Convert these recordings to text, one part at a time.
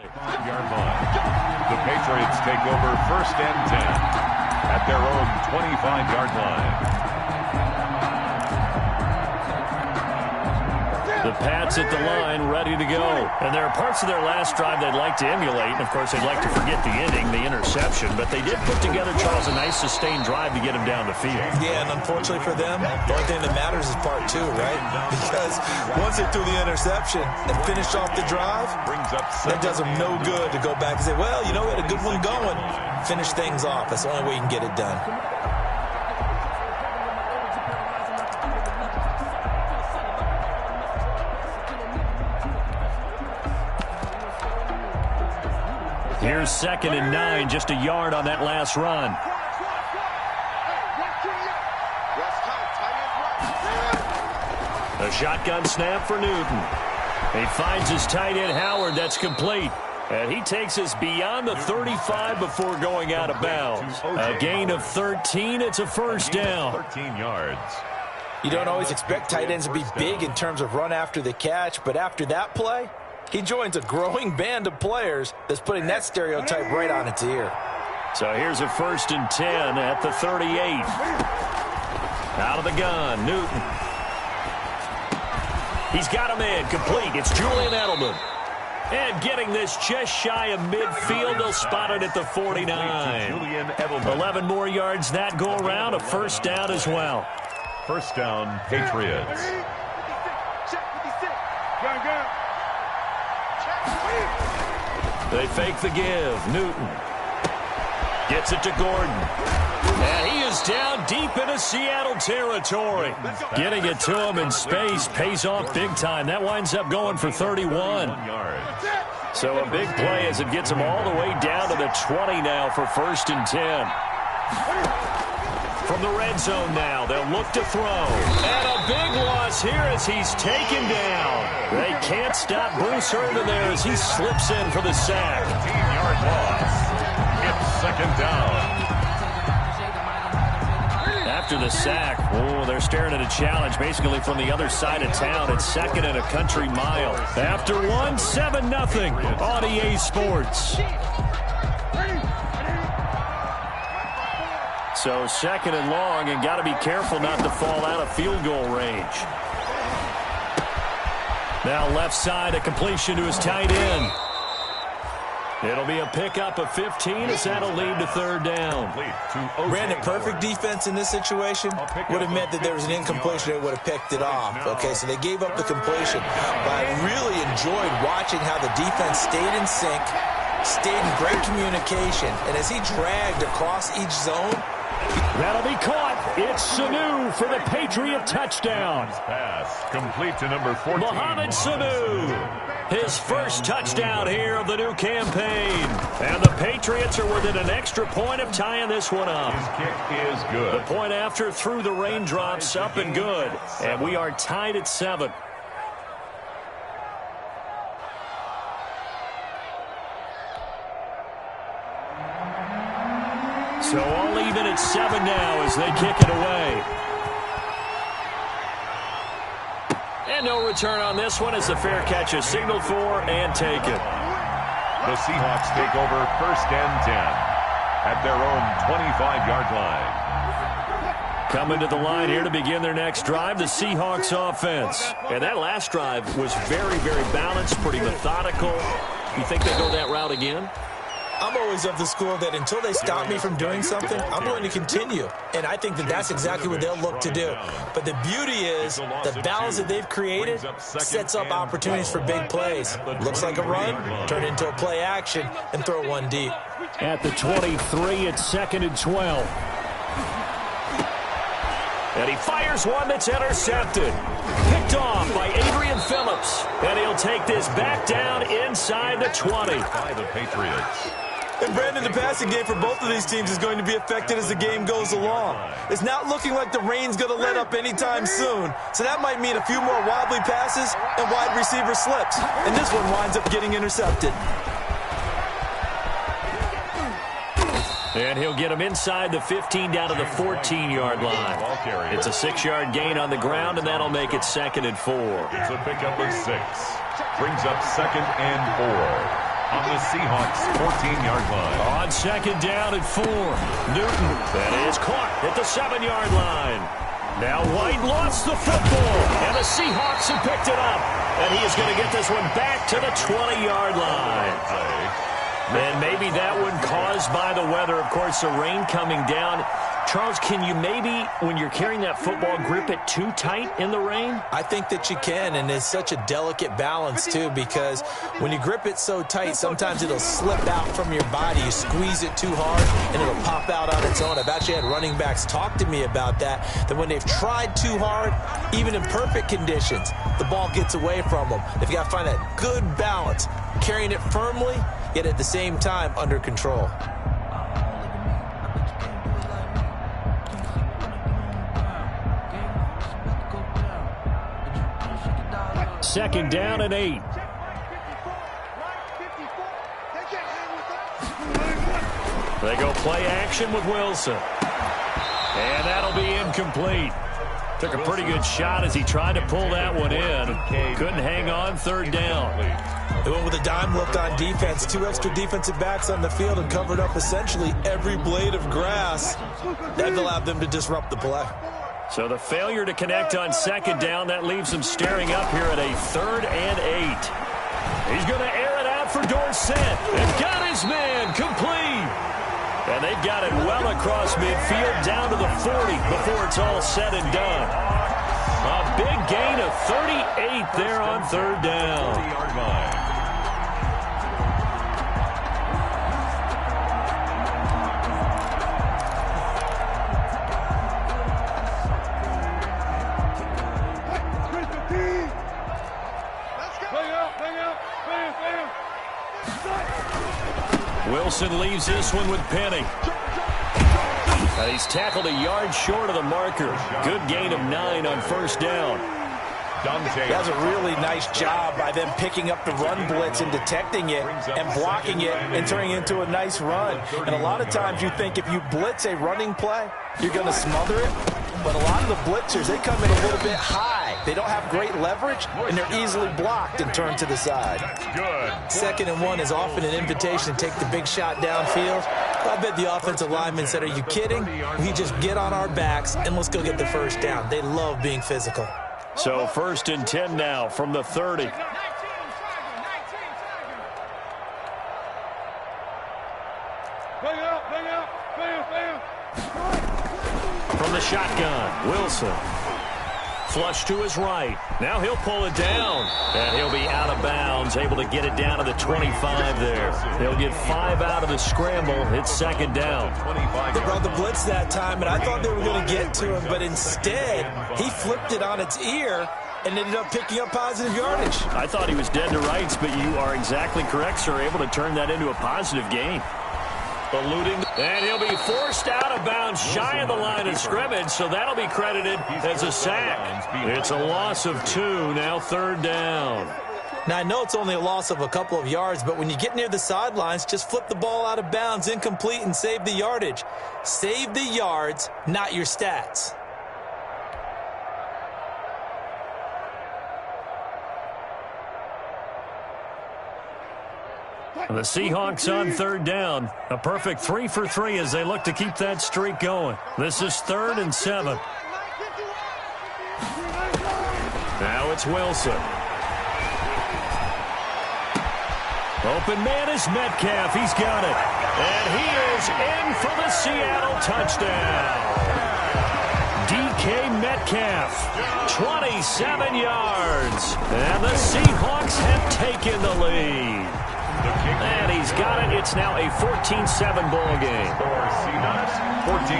5-yard line. The Patriots take over 1st and 10 at their own 25-yard line. The Pats at the line, ready to go. And there are parts of their last drive they'd like to emulate. And, of course, they'd like to forget the ending, the interception. But they did put together, Charles, a nice sustained drive to get him down the field. Yeah, and unfortunately for them, the only thing that matters is part 2, right? Because once they threw the interception and finished off the drive, that does them no good to go back and say, well, you know, we had a good one going. Finish things off. That's the only way you can get it done. Here's 2nd and 9, just a yard on that last run. A shotgun snap for Newton. He finds his tight end, Howard. That's complete. And he takes us beyond the 35 before going out of bounds. A gain of 13. It's a first down. 13 yards. You don't always expect tight ends to be big in terms of run after the catch, but after that play, he joins a growing band of players that's putting that stereotype right on its ear. So here's a 1st and 10 at the 38. Out of the gun, Newton. He's got him in, complete. It's Julian Edelman. And getting this just shy of midfield, they'll spot it at the 49. 11 more yards that go around, a first down as well. First down, Patriots. They fake the give. Newton gets it to Gordon. And he is down deep into Seattle territory. Getting it to him in space pays off big time. That winds up going for 31. So a big play as it gets him all the way down to the 20 now for 1st and 10. From the red zone now, they'll look to throw. And a big loss here as he's taken down. They can't stop Bruce Irvin there as he slips in for the sack. 15-yard loss. It's 2nd down. After the sack, they're staring at a challenge basically from the other side of town. It's 2nd and a country mile. After 7-0 on EA Sports. So 2nd and long, and got to be careful not to fall out of field goal range. Now left side, a completion to his tight end. It'll be a pickup of 15 as that'll lead to 3rd down. Brandon, perfect defense in this situation would have meant that there was an incompletion that would have picked it off. Okay, so they gave up the completion. But I really enjoyed watching how the defense stayed in sync, stayed in great communication, and as he dragged across each zone, that'll be caught. It's Sanu for the Patriot touchdown. Pass complete to number 14. Mohamed Sanu. His first touchdown here of the new campaign. And the Patriots are within an extra point of tying this one up. His kick is good. The point after through the raindrops, up and good. And we are tied at 7. So all even at 7 now as they kick it away. And no return on this one as the fair catch is signaled for and taken. The Seahawks take over 1st and 10 at their own 25-yard line. Coming to the line here to begin their next drive, the Seahawks offense. And that last drive was very, very balanced, pretty methodical. You think they go that route again? I'm always of the school that until they stop me from doing something, I'm going to continue. And I think that that's exactly what they'll look to do. But the beauty is the balance that they've created sets up opportunities for big plays. Looks like a run, turn it into a play action, and throw one deep. At the 23, it's 2nd and 12. And he fires one that's intercepted. Picked off by Adrian Phillips. And he'll take this back down inside the 20. By the Patriots. And Brandon, the passing game for both of these teams is going to be affected as the game goes along. It's not looking like the rain's going to let up anytime soon. So that might mean a few more wobbly passes and wide receiver slips. And this one winds up getting intercepted. And he'll get him inside the 15 down to the 14-yard line. It's a 6-yard gain on the ground, and that'll make it 2nd and 4. It's a pickup of 6. Brings up 2nd and 4. On the the Seahawks' 14-yard line. On second down and 4. Newton, that is caught at the 7-yard line. Now White lost the football, and the Seahawks have picked it up. And he is going to get this one back to the 20-yard line. And maybe that one caused by the weather. Of course, the rain coming down. Charles, can you maybe, when you're carrying that football, grip it too tight in the rain? I think that you can, and it's such a delicate balance, too, because when you grip it so tight, sometimes it'll slip out from your body. You squeeze it too hard, and it'll pop out on its own. I've actually had running backs talk to me about that when they've tried too hard, even in perfect conditions, the ball gets away from them. They've got to find that good balance, carrying it firmly, yet at the same time under control. Second down and 8. They go play action with Wilson. And that'll be incomplete. Took a pretty good shot as he tried to pull that one in. Couldn't hang on third down. They went with a dime look on defense. 2 extra defensive backs on the field and covered up essentially every blade of grass. That allowed them to disrupt the play. So the failure to connect on second down, that leaves them staring up here at a 3rd and 8. He's going to air it out for Dorsett. And got his man complete. And they've got it well across midfield down to the 40 before it's all said and done. A big gain of 38 there on third down. 40-yard line. Wilson leaves this one with Penny. And he's tackled a yard short of the marker. Good gain of 9 on first down. That's a really nice job by them picking up the run blitz and detecting it and blocking it and turning it into a nice run. And a lot of times you think if you blitz a running play, you're going to smother it. But a lot of the blitzers, they come in a little bit high. They don't have great leverage, and they're easily blocked and turned to the side. Second and 1 is often an invitation to take the big shot downfield. I bet the offensive linemen said, are you kidding? We just get on our backs, and let's go get the first down. They love being physical. So 1st and 10 now from the 30. From the shotgun, Wilson. Flush to his right. Now he'll pull it down. And he'll be out of bounds, able to get it down to the 25 there. They'll get 5 out of the scramble. It's second down. They brought the blitz that time, and I thought they were going to get to him, but instead he flipped it on its ear and ended up picking up positive yardage. I thought he was dead to rights, but you are exactly correct, sir. Able to turn that into a positive gain. Eluding, and he'll be forced out of bounds shy of the line of scrimmage, so that'll be credited as a sack. It's a loss of 2, now third down. Now, I know it's only a loss of a couple of yards, but when you get near the sidelines, just flip the ball out of bounds, incomplete, and save the yardage. Save the yards, not your stats. The Seahawks on third down. A perfect 3 for 3 as they look to keep that streak going. This is 3rd and 7. Now it's Wilson. Open man is Metcalf. He's got it. And he is in for the Seattle touchdown. DK Metcalf, 27 yards. And the Seahawks have taken the lead. And he's got it. It's now a 14-7 ball game. Seahawks 14,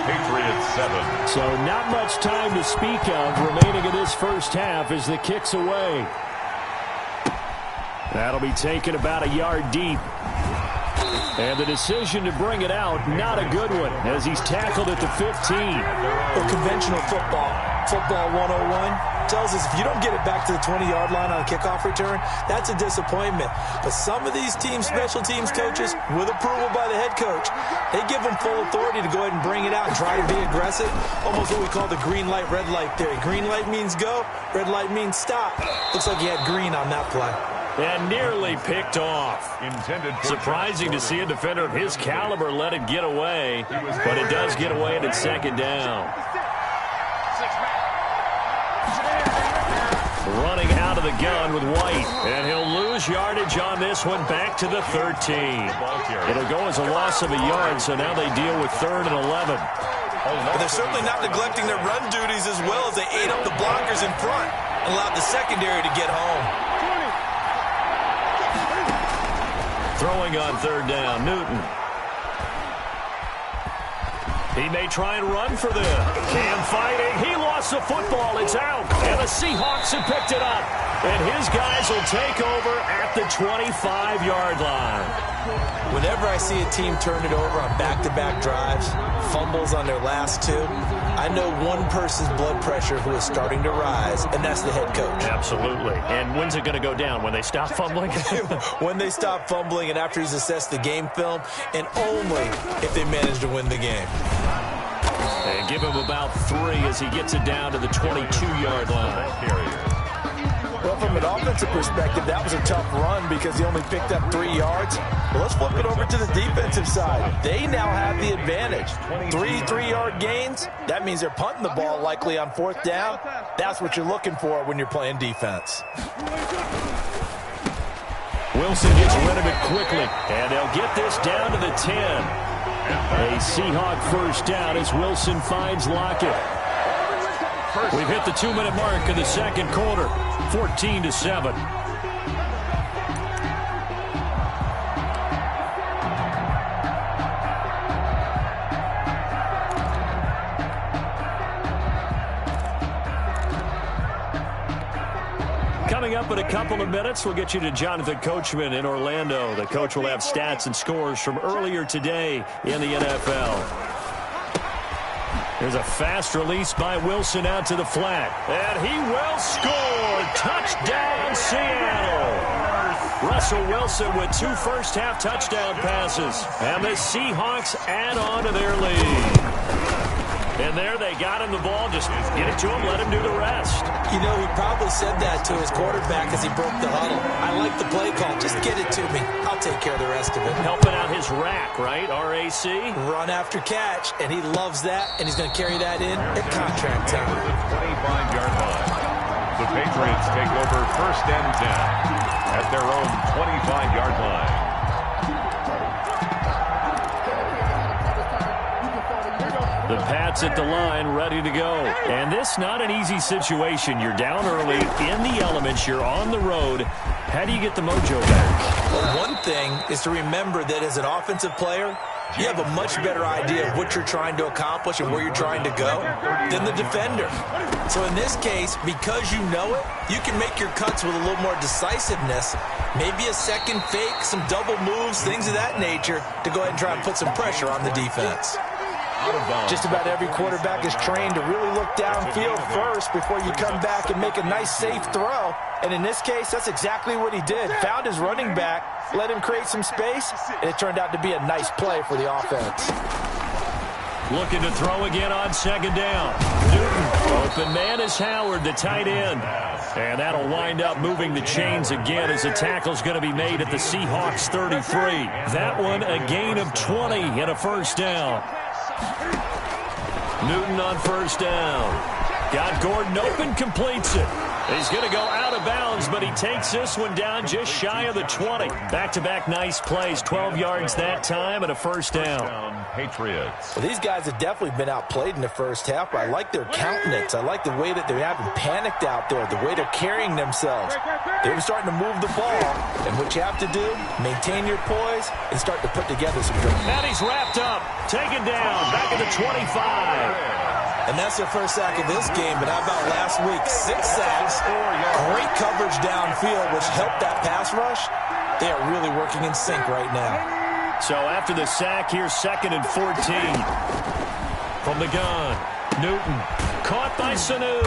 Patriots 7. So not much time to speak of remaining in this first half as the kick's away. That'll be taken about a yard deep. And the decision to bring it out, not a good one, as he's tackled at the 15. Well, conventional football 101, tells us if you don't get it back to the 20-yard line on a kickoff return, that's a disappointment. But some of these teams, special teams coaches, with approval by the head coach, they give them full authority to go ahead and bring it out and try to be aggressive. Almost what we call the green light, red light theory. Green light means go, red light means stop. Looks like he had green on that play. and nearly picked off. Surprising to see a defender of his caliber let it get away, but it does get away and it's second down. Running out of the gun with White, and he'll lose yardage on this one back to the 13. It'll go as a loss of a yard, so now they deal with 3rd and 11. But they're certainly not neglecting their run duties as well as they ate up the blockers in front and allowed the secondary to get home. Throwing on 3rd down, Newton. He may try and run for this. Cam fighting. He lost the football. It's out. And the Seahawks have picked it up. And his guys will take over at the 25-yard line. Whenever I see a team turn it over on back-to-back drives, fumbles on their last 2, I know one person's blood pressure who is starting to rise, and that's the head coach. Absolutely. And when's it going to go down? When they stop fumbling? When they stop fumbling and after he's assessed the game film, and only if they manage to win the game. And give him about 3 as he gets it down to the 22-yard line. Well, from an offensive perspective, that was a tough run because he only picked up 3 yards. Well, let's flip it over to the defensive side. They now have the advantage. 3 3-yard gains, that means they're punting the ball likely on 4th down. That's what you're looking for when you're playing defense. Wilson gets rid of it quickly, and they'll get this down to the 10. A Seahawk first down as Wilson finds Lockett. We've hit the 2-minute mark of the second quarter, 14-7. Coming up in a couple of minutes, we'll get you to Jonathan Coachman in Orlando. The coach will have stats and scores from earlier today in the NFL. There's a fast release by Wilson out to the flat. And he will score. Touchdown, Seattle. Russell Wilson with 2 first-half touchdown passes. And the Seahawks add on to their lead. And there they got him the ball. Just get it to him, let him do the rest. You know, he probably said that to his quarterback as he broke the huddle. I like the play call. Just get it to me. I'll take care of the rest of it. Helping out his rack, right? RAC. Run after catch, and he loves that, and he's going to carry that in at contract time. 25-yard line. The Patriots take over 1st and 10 at their own 25-yard line. The Pats at the line, ready to go. And this not an easy situation. You're down early, in the elements, you're on the road. How do you get the mojo back? Well, one thing is to remember that as an offensive player, you have a much better idea of what you're trying to accomplish and where you're trying to go than the defender. So in this case, because you know it, you can make your cuts with a little more decisiveness, maybe a second fake, some double moves, things of that nature, to go ahead and try and put some pressure on the defense. Just about every quarterback is trained to really look downfield first before you come back and make a nice, safe throw. And in this case, that's exactly what he did. Found his running back, let him create some space, and it turned out to be a nice play for the offense. Looking to throw again on 2nd down. Newton, open man is Howard, the tight end. And that'll wind up moving the chains again as the tackle's going to be made at the Seahawks 33. That one a gain of 20 and a first down. Newton on 1st down. Got Gordon open, completes it. He's going to go out of bounds, but he takes this one down just shy of the 20. Back-to-back nice plays, 12 yards that time and a first down. Patriots. Well, these guys have definitely been outplayed in the first half, but I like their countenance. I like the way that they haven't panicked out there, the way they're carrying themselves. They're starting to move the ball, and what you have to do, maintain your poise and start to put together some drives. And he's wrapped up, taken down, back at the 25. And that's their first sack of this game, but how about last week? 6 sacks, great coverage downfield, which helped that pass rush. They are really working in sync right now. So after the sack, here's 2nd and 14. From the gun, Newton, caught by Sanu.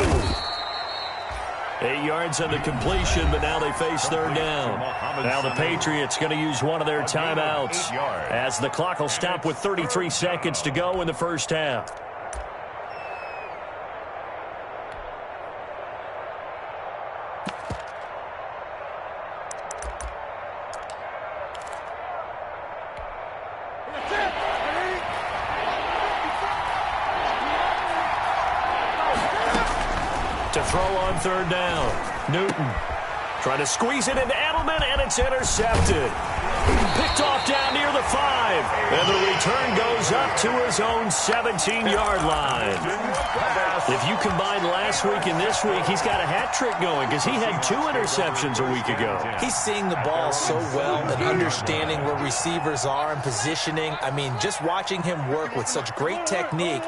8 yards on the completion, but now they face 3rd down. Now the Patriots going to use one of their timeouts as the clock will stop with 33 seconds to go in the first half. throw on third down. Newton trying to squeeze it into Edelman, and it's intercepted. Picked off down near the 5. And the return goes up to his own 17-yard line. If you combine last week and this week, he's got a hat trick going because he had 2 interceptions a week ago. He's seeing the ball so well and understanding where receivers are and positioning. I mean, just watching him work with such great technique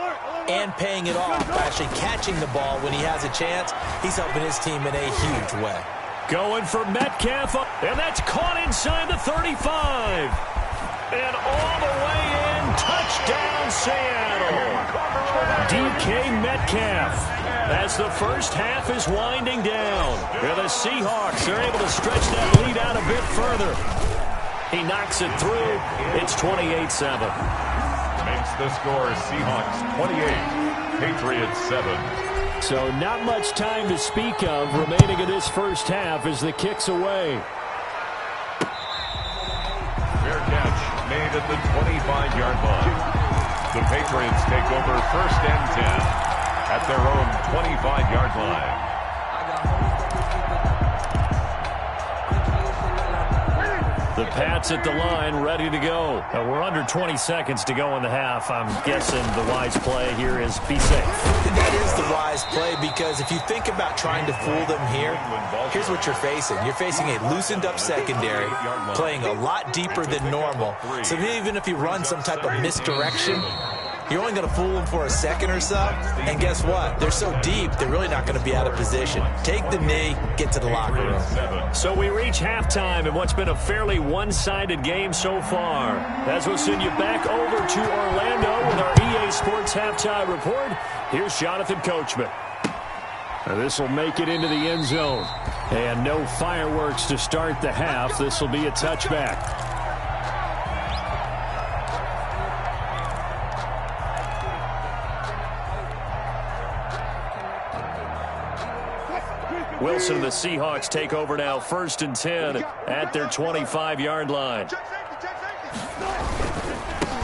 and paying it off by actually catching the ball when he has a chance, he's helping his team in a huge way. Going for Metcalf, and that's caught inside the 35. And all the way in, touchdown Seattle. DK Metcalf, as the first half is winding down. And the Seahawks are able to stretch that lead out a bit further. He knocks it through. It's 28-7. Makes the score Seahawks 28, Patriots 7. So not much time to speak of remaining in this first half as the kick's away. Fair catch made at the 25-yard line. The Patriots take over first and 10 at their own 25-yard line. The Pats at the line, ready to go. We're under 20 seconds to go in the half. I'm guessing the wise play here is be safe. That is the wise play because if you think about trying to fool them here, here's what you're facing. You're facing a loosened-up secondary, playing a lot deeper than normal. So even if you run some type of misdirection, you're only going to fool them for a second or so. And guess what? They're so deep, they're really not going to be out of position. Take the knee, get to the locker room. So we reach halftime in what's been a fairly one-sided game so far. As we'll send you back over to Orlando with our EA Sports Halftime Report, here's Jonathan Coachman. This will make it into the end zone. And no fireworks to start the half. This will be a touchback. Wilson and the Seahawks take over now, first and 10 at their 25-yard line.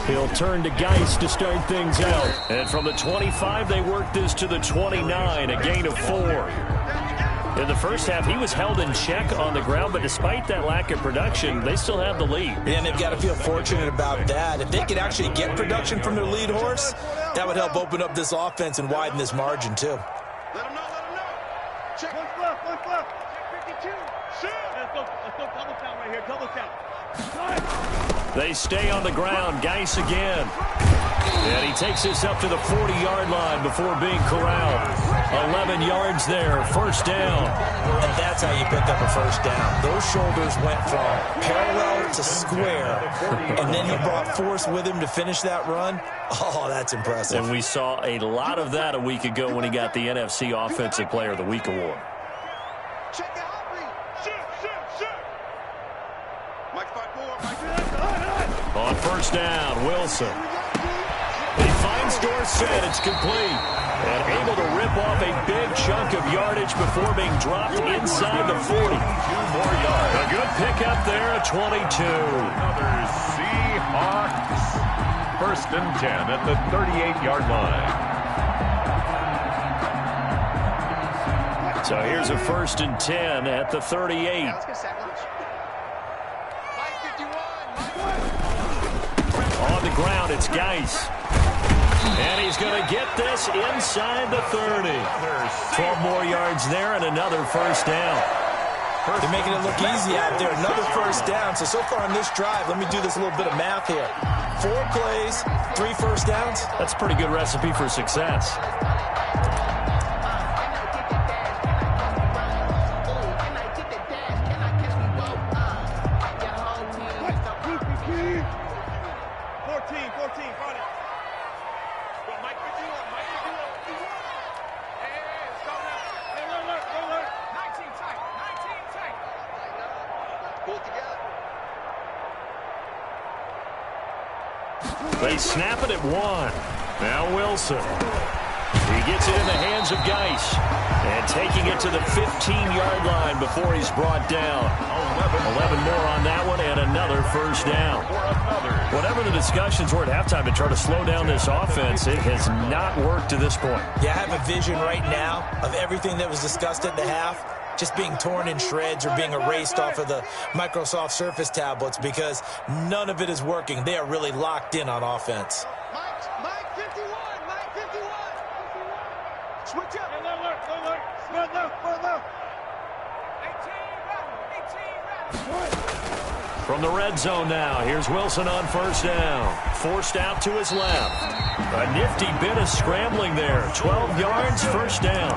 He'll turn to Geist to start things out. And from the 25, they work this to the 29, a gain of 4. In the first half, he was held in check on the ground, but despite that lack of production, they still have the lead. And they've got to feel fortunate about that. If they could actually get production from their lead horse, that would help open up this offense and widen this margin, too. Let him know. Check. One left. 52. Shoot. Let's go double count right here. Double count. They stay on the ground. Geis again. And he takes this up to the 40-yard line before being corralled. 11 yards there. First down. And that's how you pick up a first down. Those shoulders went from parallel to square. And then he brought force with him to finish that run. Oh, that's impressive. And we saw a lot of that a week ago when he got the NFC Offensive Player of the Week award. Check out. Shoot. Mike 5-4. On first down, Wilson. He finds Dorsett. It's complete. And able to rip off a big chunk of yardage before being dropped inside the 40. 2 more yards. A good pickup there at 22. Another Seahawks. First and 10 at the 38-yard line. So here's a first and 10 at the 38. On the ground, it's Geis. And he's going to get this inside the 30. 12 more yards there and another first down. They're making it look easy out there. Another first down. So far on this drive, let me do this little bit of math here. 4 plays, 3 first downs. That's a pretty good recipe for success. They snap it at 1. Now Wilson. He gets it in the hands of Geis. And taking it to the 15-yard line before he's brought down. 11 more on that one and another first down. Whatever the discussions were at halftime to try to slow down this offense, it has not worked to this point. Yeah, I have a vision right now of everything that was discussed at the half just being torn in shreds or being erased off of the Microsoft Surface tablets because none of it is working. They are really locked in on offense. Mike 51, Mike 51. Switch up. Alert. Run left. 18, From the red zone now, here's Wilson on first down. Forced out to his left. A nifty bit of scrambling there. 12 yards, first down.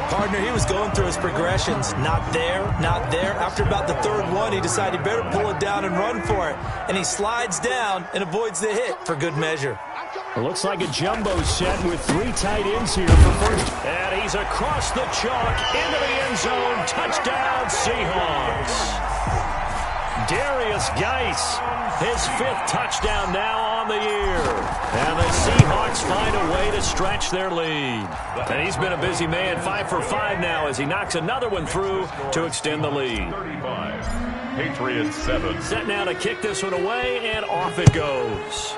Partner, he was going through his progressions. Not there. After about the third one, he decided he better pull it down and run for it. And he slides down and avoids the hit for good measure. It looks like a jumbo set with 3 tight ends here for first. And he's across the chalk into the end zone. Touchdown, Seahawks. Darius Geis, his 5th touchdown now on the year. And the Seahawks find a way to stretch their lead. And he's been a busy man, 5 for 5 now as he knocks another one through to extend the lead. 35. Patriots 7. Set now to kick this one away, and off it goes.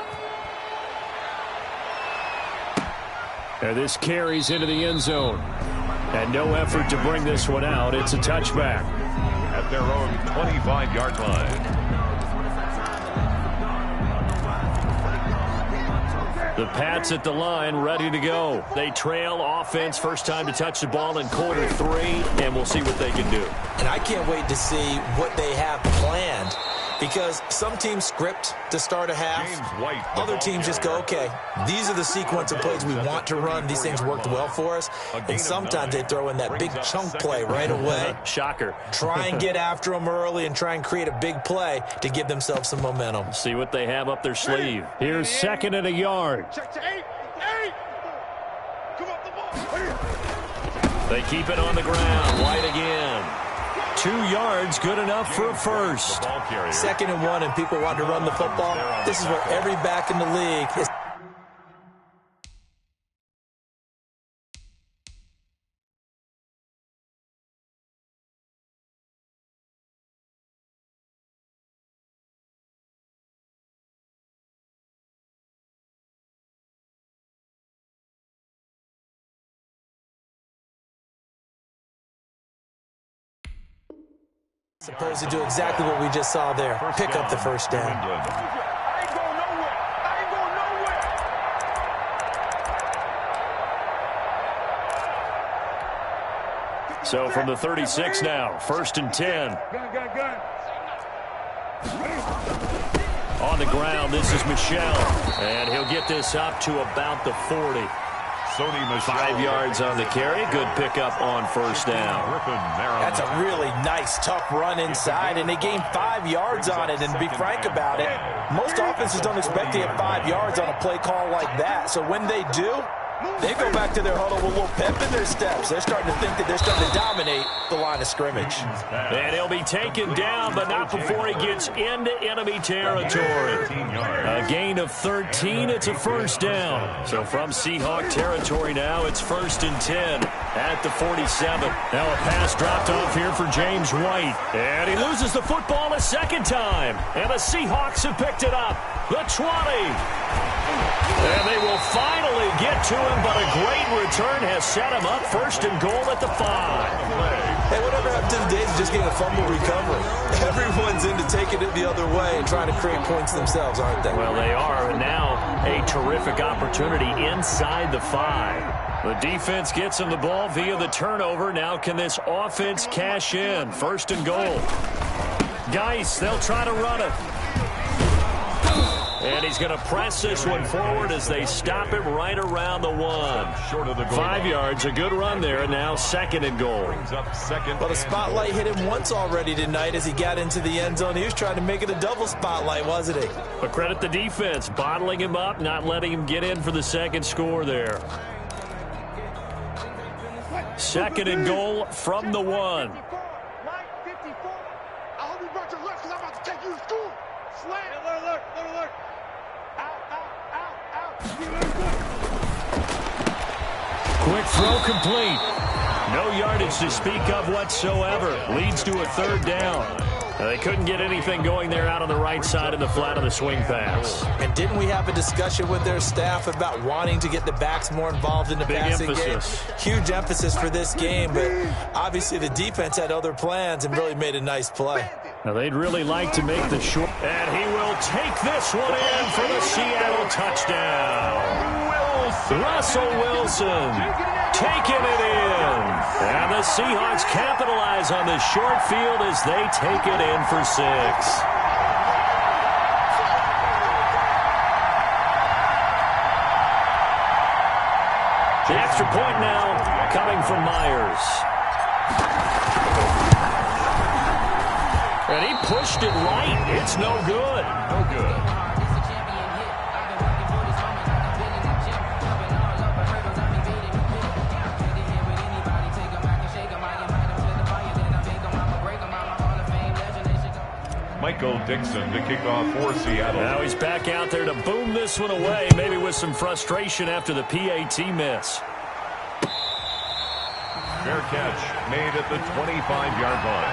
And this carries into the end zone. And no effort to bring this one out. It's a touchback. At their own 25-yard line. The Pats at the line, ready to go. They trail offense, first time to touch the ball in quarter 3, and we'll see what they can do. And I can't wait to see what they have planned because some teams script to start a half. Other teams just go, okay, these are the sequence of plays we want to run. These things worked well for us. And sometimes they throw in that big chunk play right away. Shocker. Try and get after them early and try and create a big play to give themselves some momentum. See what they have up their sleeve. Here's 2nd and a yard. Check. Come up the ball. They keep it on the ground. White again. 2 yards, good enough for a first. 2nd and 1, and people want to run the football. This is what every back in the league is. Supposed to do exactly what we just saw there. Pick up the first down. I ain't going nowhere. So from the 36 now, 1st and 10. Gun. On the ground, this is Michel. And he'll get this up to about the 40. 5 yards on the carry. Good pickup on first down. That's a really nice, tough run inside, and they gained 5 yards on it. And to be frank about it, most offenses don't expect to get 5 yards on a play call like that. So when they do, they go back to their huddle with a little pep in their steps. They're starting to think that they're starting to dominate the line of scrimmage. And he'll be taken down, but not before he gets into enemy territory. A gain of 13. It's a first down. So from Seahawk territory now, it's 1st and 10 at the 47. Now a pass dropped off here for James White. And he loses the football a second time. And the Seahawks have picked it up. The 20. And they will finally get to him, but a great return has set him up 1st and goal at the 5. Hey, whatever happened to the days of just getting a fumble recovery? Everyone's into taking it the other way and trying to create points themselves, aren't they? Well, they are. And now a terrific opportunity inside the 5. The defense gets him the ball via the turnover. Now can this offense cash in? 1st and goal. Geis, they'll try to run it. And he's going to press this one forward as they stop him right around the 1. 5 yards, a good run there, and now 2nd and goal. Well, the spotlight hit him once already tonight as he got into the end zone. He was trying to make it a double spotlight, wasn't he? But credit the defense, bottling him up, not letting him get in for the 2nd score there. 2nd and goal from the 1. Mike 54. I hope you brought your lunch because I'm about to take you to school. Slant. Look. Out. Quick throw complete. No yardage to speak of whatsoever. Leads to a third down. They couldn't get anything going there out on the right side of the flat of the swing pass. And didn't we have a discussion with their staff about wanting to get the backs more involved in the passing game? Huge emphasis for this game, but obviously the defense had other plans and really made a nice play. Now they'd really like to make the short. And he will take this one in for the Seattle touchdown. Russell Wilson taking it in. And the Seahawks capitalize on the short field as they take it in for 6. The extra point now coming from Myers. And he pushed it right. It's no good. No good. Michael Dixon to kick off for Seattle. Now he's back out there to boom this one away, maybe with some frustration after the PAT miss. Fair catch made at the 25-yard line.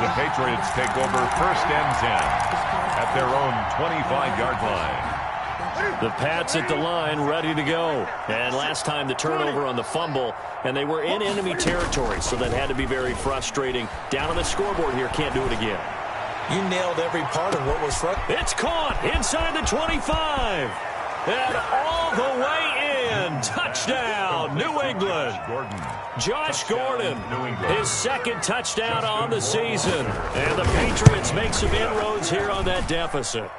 The Patriots take over 1st and 10 at their own 25-yard line. The Pats at the line, ready to go. And last time the turnover on the fumble, and they were in enemy territory, so that had to be very frustrating. Down on the scoreboard here, can't do it again. You nailed every part of what was front. It's caught inside the 25. And all the way in. Touchdown, New England. Josh Gordon, his 2nd touchdown on the season. And the Patriots make some inroads here on that deficit.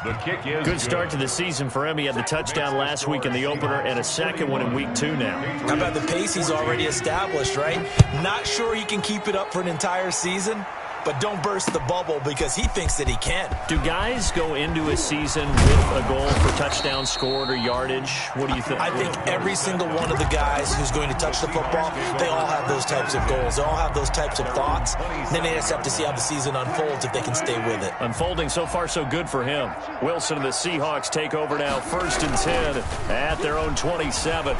The kick is good start to the season for him. He had the touchdown last week in the opener and a second one in week 2 now. How about the pace he's already established, right? Not sure he can keep it up for an entire season, but don't burst the bubble because he thinks that he can. Do guys go into a season with a goal for touchdowns scored or yardage? What do you think? I think every single one of the guys who's going to touch the football, they all have those types of goals. They all have those types of thoughts. Then they just have to see how the season unfolds if they can stay with it. Unfolding so far so good for him. Wilson and the Seahawks take over now 1st and 10 at their own 27.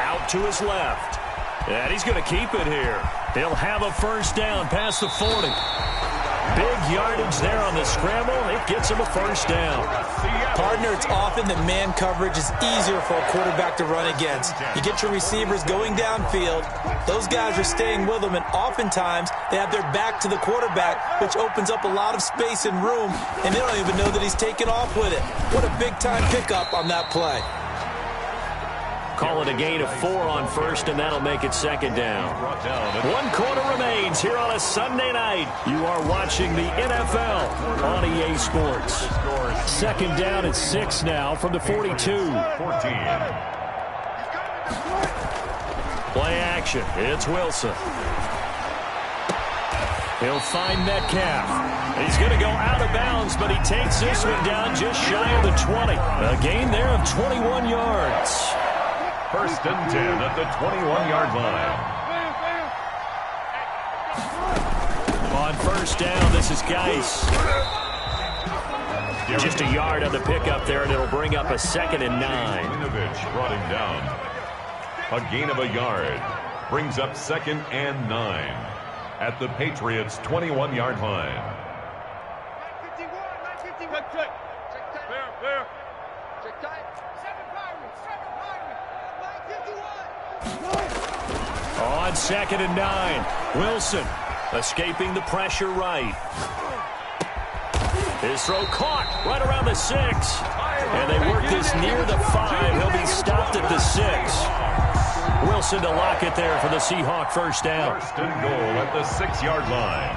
Out to his left. And he's going to keep it here. He'll have a 1st down past the 40. Big yardage there on the scramble. It gets him a 1st down. Partner, it's often that man coverage is easier for a quarterback to run against. You get your receivers going downfield. Those guys are staying with them, and oftentimes they have their back to the quarterback, which opens up a lot of space and room, and they don't even know that he's taken off with it. What a big-time pickup on that play. Call it a gain of 4 on 1st, and that'll make it 2nd down. 1 quarter remains here on a Sunday night. You are watching the NFL on EA Sports. 2nd down at 6 now from the 42. 14. Play action. It's Wilson. He'll find Metcalf. He's going to go out of bounds, but he takes this one down just shy of the 20. A gain there of 21 yards. 1st and 10 at the 21-yard line. On 1st down, this is Geis. Just a yard on the pickup there, and it'll bring up a 2nd and 9. Winovich brought him down. A gain of a yard. Brings up 2nd and 9 at the Patriots' 21-yard line. 951. Clear. Check time. 7 On 2nd and 9, Wilson escaping the pressure right. His throw caught right around the 6. And they work this near the 5. He'll be stopped at the 6. Wilson to lock it there for the Seahawk 1st down. 1st and goal at the 6-yard line.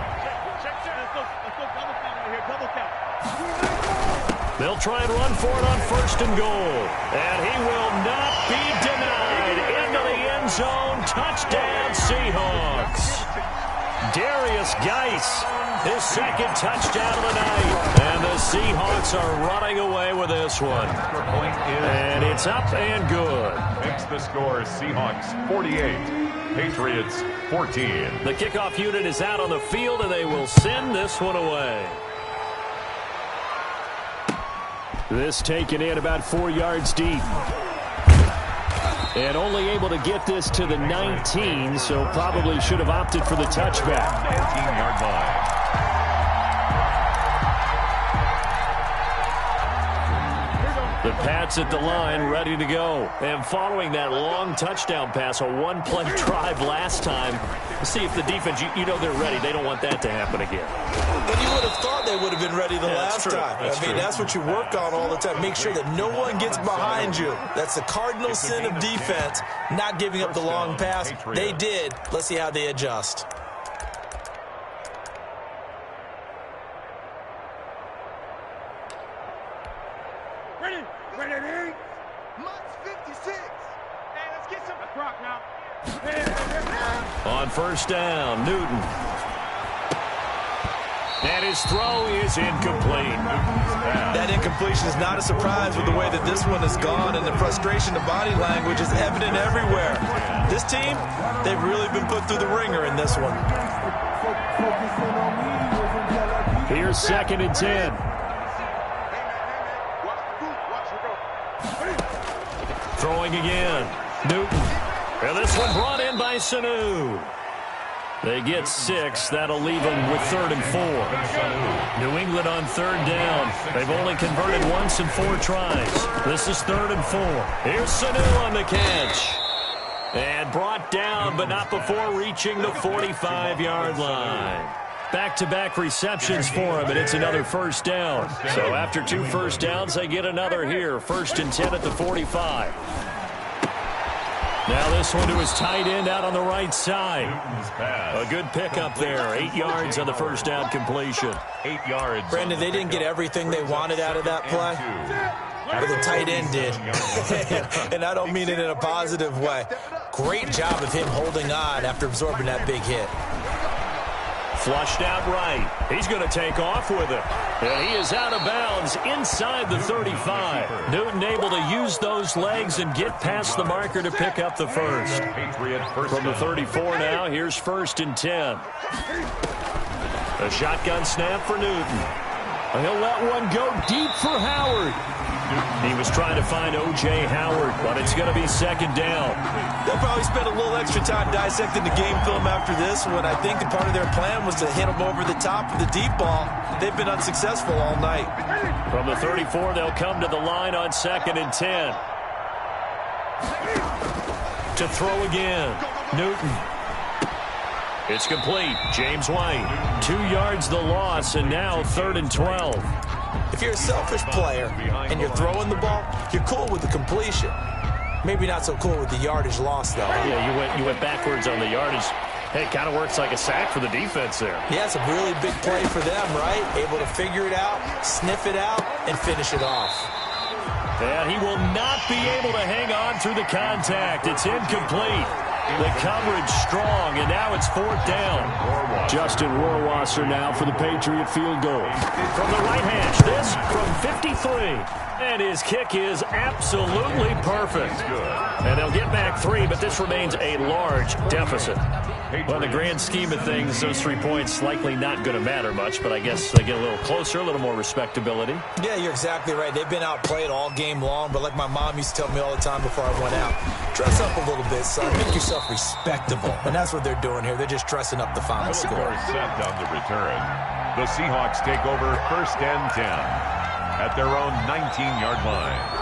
They'll try and run for it on 1st and goal. And he will not be denied. Into the end zone. Touchdown, Seahawks. Darius Geis, his 2nd touchdown of the night. And the Seahawks are running away with this one. And it's up and good. Makes the score Seahawks 48, Patriots 14. The kickoff unit is out on the field, and they will send this one away. This taken in about 4 yards deep. And only able to get this to the 19, so probably should have opted for the touchback. 19-yard line. The Pats at the line, ready to go. And following that long touchdown pass, a one-play drive last time, see if the defense, you know they're ready. They don't want that to happen again. But you would have thought they would have been ready the last time. That's what you work on all the time. Make sure that no one gets behind you. That's the cardinal sin of defense, not giving up the long pass. They did. Let's see how they adjust. On first down, Newton. And his throw is incomplete. That incompletion is not a surprise with the way that this one has gone, and the frustration, the body language is evident everywhere. This team, they've really been put through the ringer in this one. Here's 2nd and 10. Throwing again. Newton. And this one brought in by Sanu. They get 6. That'll leave them with 3rd and 4. New England on 3rd down. They've only converted once in 4 tries. This is 3rd and 4. Here's Sanu on the catch. And brought down, but not before reaching the 45-yard line. Back-to-back receptions for him, and it's another first down. So after 2 first downs, they get another here. 1st and 10 at the 45. Now this one to his tight end out on the right side. A good pickup there. 8 yards on the first down completion. 8 yards. Brandon, they didn't get everything they wanted out of that play. But the tight end did. And I don't mean it in a positive way. Great job of him holding on after absorbing that big hit. Flushed out right. He's going to take off with it. And he is out of bounds inside the 35. Newton able to use those legs and get past the marker to pick up the first. From the 34 now, here's 1st and 10. A shotgun snap for Newton. He'll let one go deep for Howard. He was trying to find O.J. Howard, but it's going to be 2nd down. They'll probably spend a little extra time dissecting the game film after this one. I think the part of their plan was to hit them over the top of the deep ball. They've been unsuccessful all night. From the 34, they'll come to the line on 2nd and 10. To throw again, Newton. It's complete. James White. 2 yards the loss, and now 3rd and 12. If you're a selfish player and you're throwing the ball, you're cool with the completion. Maybe not so cool with the yardage loss, though. Yeah, you went backwards on the yardage. Hey, it kind of works like a sack for the defense there. Yeah, it's a really big play for them, right? Able to figure it out, sniff it out, and finish it off. Yeah, he will not be able to hang on through the contact. It's incomplete. The coverage strong, and now it's 4th down. Justin Rohrwasser now for the Patriot field goal. From the right hash, this from 53. And his kick is absolutely perfect. And they'll get back 3, but this remains a large deficit. Well, in the grand scheme of things, those 3 points likely not going to matter much, but I guess they get a little closer, a little more respectability. Yeah, you're exactly right. They've been outplayed all game long, but like my mom used to tell me all the time before I went out, dress up a little bit, son. Make yourself respectable. And that's what they're doing here. They're just dressing up the final score. Set on the return. The Seahawks take over 1st and 10 at their own 19-yard line.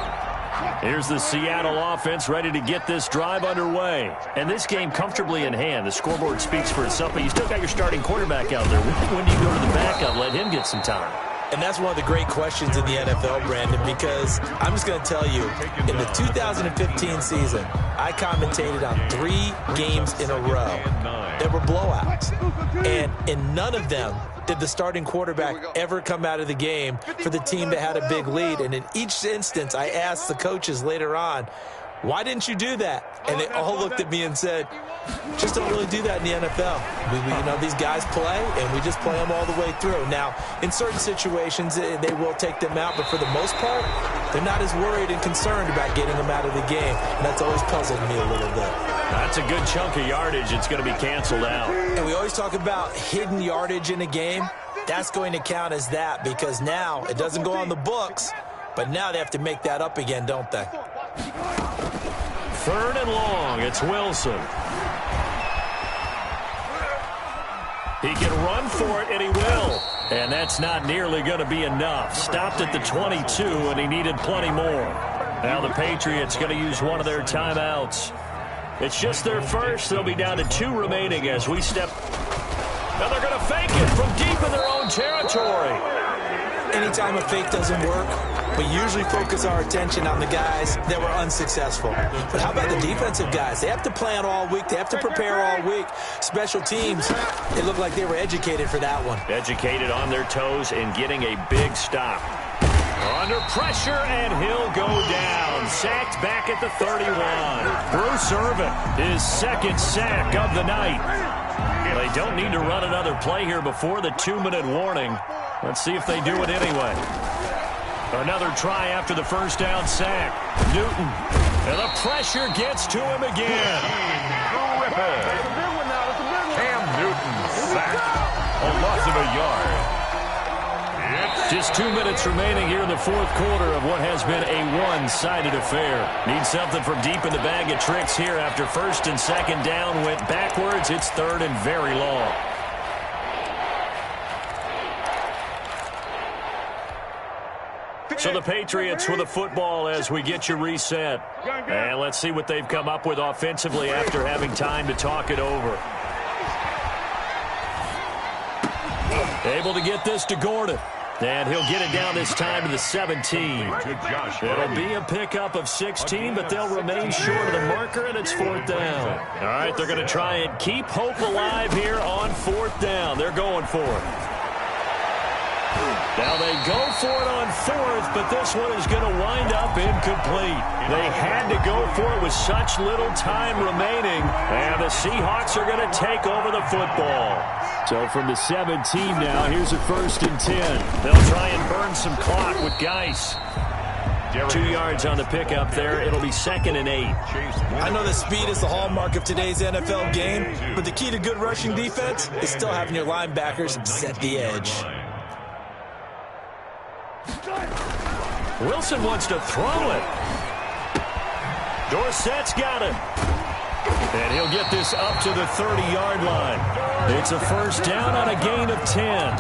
Here's the Seattle offense ready to get this drive underway. And this game comfortably in hand. The scoreboard speaks for itself, but you still got your starting quarterback out there. When do you go to the backup, let him get some time? And that's one of the great questions in the NFL, Brandon, because I'm just going to tell you, in the 2015 season, I commentated on 3 games in a row. There were blowouts. And in none of them did the starting quarterback ever come out of the game for the team that had a big lead. And in each instance, I asked the coaches later on, why didn't you do that? And they all looked at me and said, just don't really do that in the NFL. These guys play, and we just play them all the way through. Now, in certain situations, they will take them out, but for the most part, they're not as worried and concerned about getting them out of the game, and that's always puzzled me a little bit. That's a good chunk of yardage. It's going to be canceled out. And we always talk about hidden yardage in a game. That's going to count as that, because now it doesn't go on the books, but now they have to make that up again, don't they? 3rd and long. It's Wilson. He can run for it, and he will. And that's not nearly going to be enough. Stopped at the 22, and he needed plenty more. Now the Patriots going to use one of their timeouts. It's just their first. They'll be down to 2 remaining as we step. Now they're going to fake it from deep in their own territory. Anytime a fake doesn't work, we usually focus our attention on the guys that were unsuccessful. But how about the defensive guys? They have to plan all week. They have to prepare all week. Special teams, it looked like they were educated for that one. Educated on their toes and getting a big stop. Under pressure, and he'll go down. Sacked back at the 31. Bruce Irvin, his 2nd sack of the night. They don't need to run another play here before the 2-minute warning. Let's see if they do it anyway. Another try after the 1st down sack. Newton. And the pressure gets to him again. Cam Newton sacked. A loss of a yard. Just 2 minutes remaining here in the 4th quarter of what has been a one-sided affair. Need something from deep in the bag of tricks here after 1st and 2nd down went backwards. It's 3rd and very long. So the Patriots with the football as we get you reset. And let's see what they've come up with offensively after having time to talk it over. Able to get this to Gordon. And he'll get it down this time to the 17. It'll be a pickup of 16, but they'll remain short of the marker, and it's 4th down. All right, they're going to try and keep hope alive here on 4th down. They're going for it. Now they go for it on 4th, but this one is going to wind up incomplete. They had to go for it with such little time remaining, and the Seahawks are going to take over the football. So from the 17 now, here's a 1st and 10. They'll try and burn some clock with Geis. 2 yards on the pickup there. It'll be 2nd and 8. I know that speed is the hallmark of today's NFL game, but the key to good rushing defense is still having your linebackers set the edge. Wilson wants to throw it. Dorsett's got it. And he'll get this up to the 30-yard line. It's a 1st down on a gain of 10.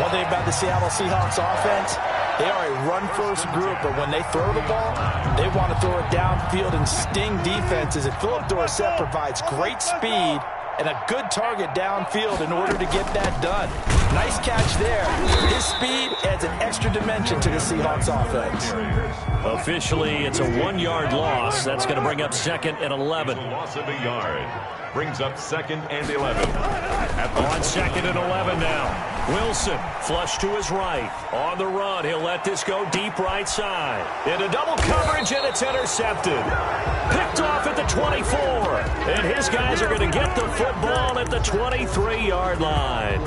One thing about the Seattle Seahawks offense, they are a run-first group, but when they throw the ball, they want to throw it downfield and sting defenses. And Philip Dorsett provides great speed and a good target downfield in order to get that done. Nice catch there. His speed adds an extra dimension to the Seahawks offense. Officially, it's a 1-yard loss. That's going to bring up 2nd and 11. Loss of a yard. Brings up 2nd and 11. On 2nd and 11 now. Wilson, flush to his right. On the run, he'll let this go deep right side. Into double coverage, and it's intercepted. Picked off at the 24. And his guys are going to get the football at the 23-yard line.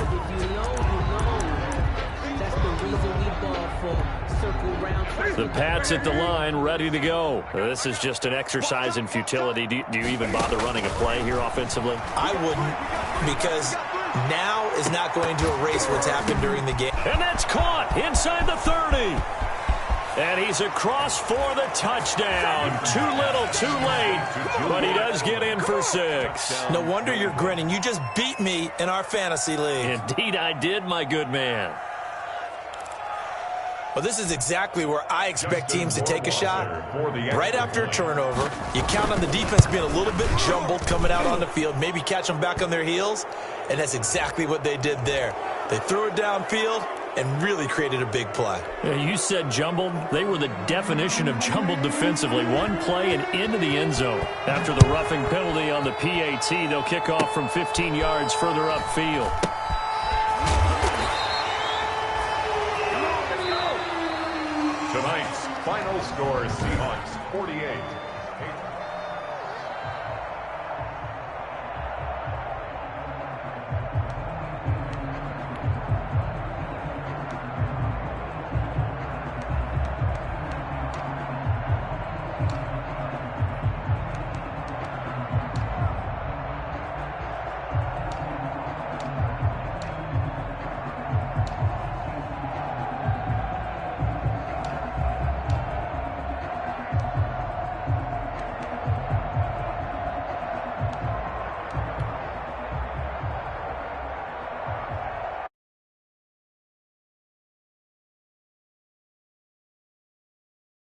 The Pats at the line, ready to go. This is just an exercise in futility. Do you even bother running a play here offensively? I wouldn't, because now is not going to erase what's happened during the game. And that's caught inside the 30. And he's across for the touchdown. Too little, too late, but he does get in for 6. No wonder you're grinning. You just beat me in our fantasy league. Indeed I did, my good man. Well, this is exactly where I expect teams to take a shot. Right after a turnover, you count on the defense being a little bit jumbled coming out on the field, maybe catch them back on their heels, and that's exactly what they did there. They threw it downfield and really created a big play. You said jumbled. They were the definition of jumbled defensively. One play and into the end zone. After the roughing penalty on the PAT, they'll kick off from 15 yards further upfield. Tonight's final score, Seahawks 48,